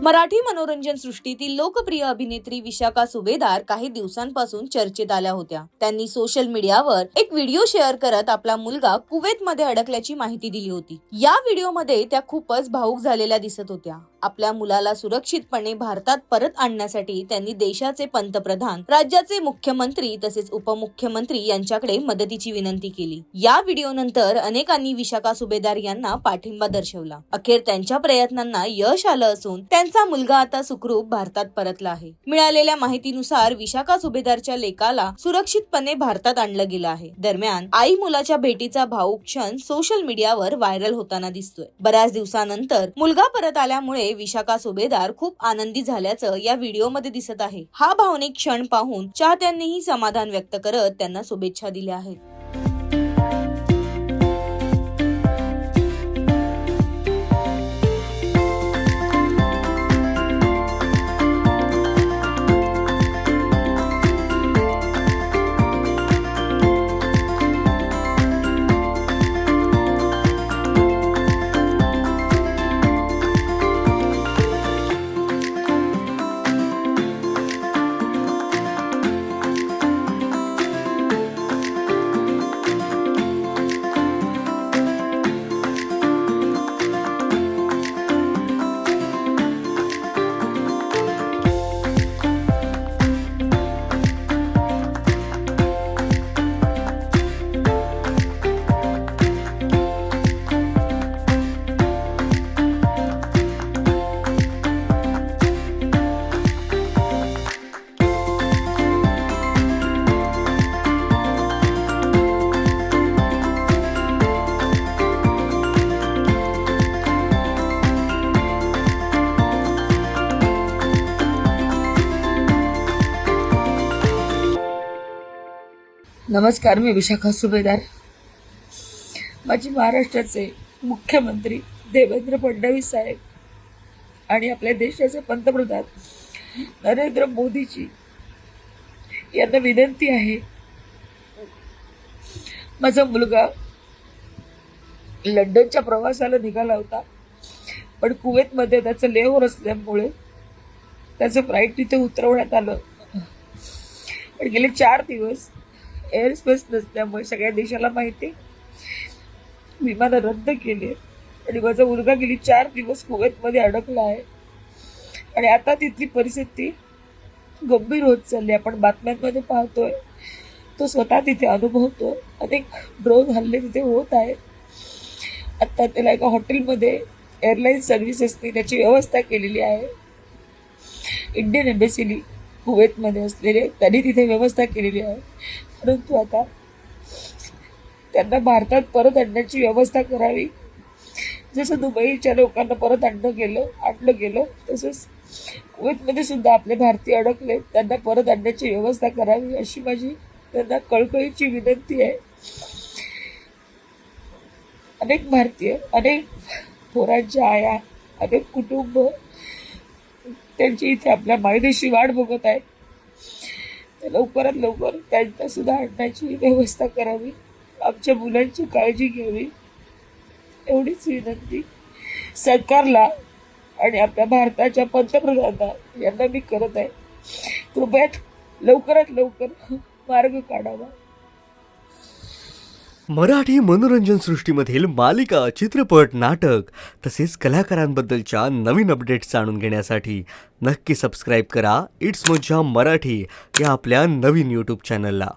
मराठी मनोरंजन सृष्टीतील लोकप्रिय अभिनेत्री विशाखा सुभेदार काही दिवसांपासून चर्चेत आल्या होत्या। त्यांनी सोशल मीडियावर एक व्हिडिओ शेअर करत आपला मुलगा कुवेतमध्ये अडकल्याची माहिती दिली होती। या व्हिडिओमध्ये त्या खूपच भावुक झालेल्या दिसत होत्या। आपल्या मुलाला सुरक्षितपणे भारतात परत आणण्यासाठी त्यांनी देशाचे पंतप्रधान, राज्याचे मुख्यमंत्री तसेच उपमुख्यमंत्री यांच्याकडे मदतीची विनंती केली। या व्हिडिओनंतर अनेकांनी विशाखा सुभेदार यांना पाठिंबा दर्शवला। अखेर त्यांच्या प्रयत्नांना यश आलं असून त्यांचा मुलगा आता सुखरूप भारतात परतला आहे। मिळालेल्या माहितीनुसार विशाखा सुभेदारच्या लेकाला सुरक्षितपणे भारतात आणलं गेलं आहे। दरम्यान आई मुलाच्या भेटीचा भावुक क्षण सोशल मीडियावर व्हायरल होताना दिसतोय। बऱ्याच दिवसानंतर मुलगा परत आल्यामुळे विशाखा सुभेदार खूप आनंदी झाल्याचं या व्हिडिओमध्ये दिसत आहे। हा भावनिक क्षण पाहून चाहत्यांनीही समाधान व्यक्त करत त्यांना शुभेच्छा दिल्या आहेत। नमस्कार, मी विशाखा सुभेदार। माझी महाराष्ट्राचे मुख्यमंत्री देवेंद्र फडणवीस साहेब आणि आपल्या देशाचे पंतप्रधान नरेंद्र मोदीजी यांना विनंती आहे, माझा मुलगा लंडनच्या प्रवासाला निघाला होता, पण कुवेतमध्ये त्याचं लेहोर असल्यामुळे त्याचं फ्लाईट तिथे उतरवण्यात आलं। पण गेले 4 दिवस एअर स्पेस नसल्यामुळे सगळ्या देशाला माहिती विमानं रद्द केली आणि माझा मुलगा गेली 4 दिवस कुवेतमध्ये अडकला आहे आणि आता तिथली परिस्थिती गंभीर होत चालली। आपण बातम्यांमध्ये पाहतोय, तो स्वतः तिथे अनुभवतोय। अनेक ड्रोन हल्ले तिथे होत आहेत। आता त्याला एका हॉटेलमध्ये एअरलाईन सर्व्हिसेसनी त्याची व्यवस्था केलेली आहे। इंडियन एम्बेसीनी कुवेतमध्ये असलेले त्यांनी तिथे व्यवस्था केलेली आहे, परंतु आता त्यांना भारतात परत आणण्याची व्यवस्था करावी। जसं दुबईच्या लोकांना परत आणलं गेलं तसंच कुवेतमध्ये सुद्धा आपले भारतीय अडकले, त्यांना परत आणण्याची व्यवस्था करावी अशी माझी त्यांना कळकळीची विनंती आहे। अनेक भारतीय, अनेक पोरांच्या आया, अनेक कुटुंब त्यांची इथे आपल्या मायदेशी वाट बघत आहेत। लवकरात लवकर त्यांना सुद्धा आणण्याची व्यवस्था करावी, आमच्या मुलांची काळजी घ्यावी एवढीच विनंती सरकारला आणि आपल्या भारताच्या पंतप्रधानांना यांना मी करत आहे। कृपया लवकरात लवकर मार्ग काढावा। मराठी मनोरंजन सृष्टीमधील मालिका, चित्रपट, नाटक तसेच कलाकारांबद्दलच्या नवीन अपडेट्स जाणून घेण्यासाठी नक्की सबस्क्राईब करा इट्स मज्जा मराठी या आपल्या नवीन यूट्यूब चॅनलला।